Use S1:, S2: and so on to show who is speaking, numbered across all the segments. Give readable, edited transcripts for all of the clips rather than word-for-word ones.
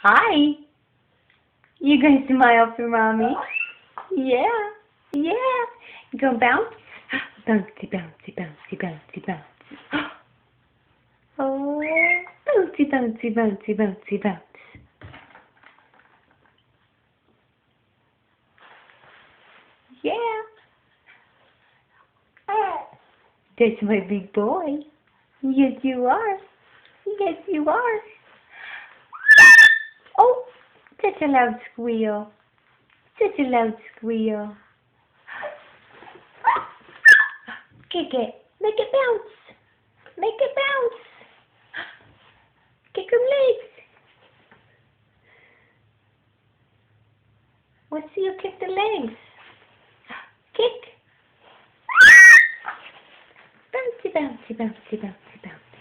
S1: Hi. You gonna smile for mommy? Yeah. Yeah. You gonna bounce? Bouncy, bouncy, bouncy, bouncy, bounce. Oh, bouncy, bouncy, bouncy, bouncy, bounce. Yeah. That's my big boy. Yes, you are. Yes, you are. Oh, such a loud squeal. Such a loud squeal. Kick it. Make it bounce. Make it bounce. Kick her legs. Let's see you kick the legs. Kick. Bouncy, bouncy, bouncy, bouncy, bouncy.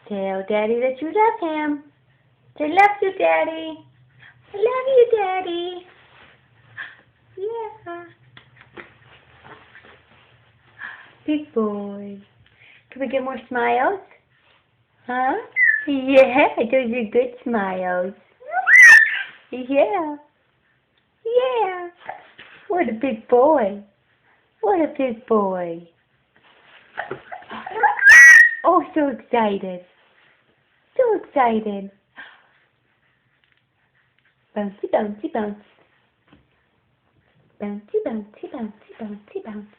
S1: Tell Daddy that you love him. Say, love you, Daddy. I love you, Daddy. Yeah. Big boy. Can we get more smiles? Huh? Yeah, those are good smiles. Yeah. Yeah. What a big boy. What a big boy. Oh, so excited. So excited. Bouncy, bouncy, bounce. Bouncy, bouncy, bouncy, bouncy, bounce.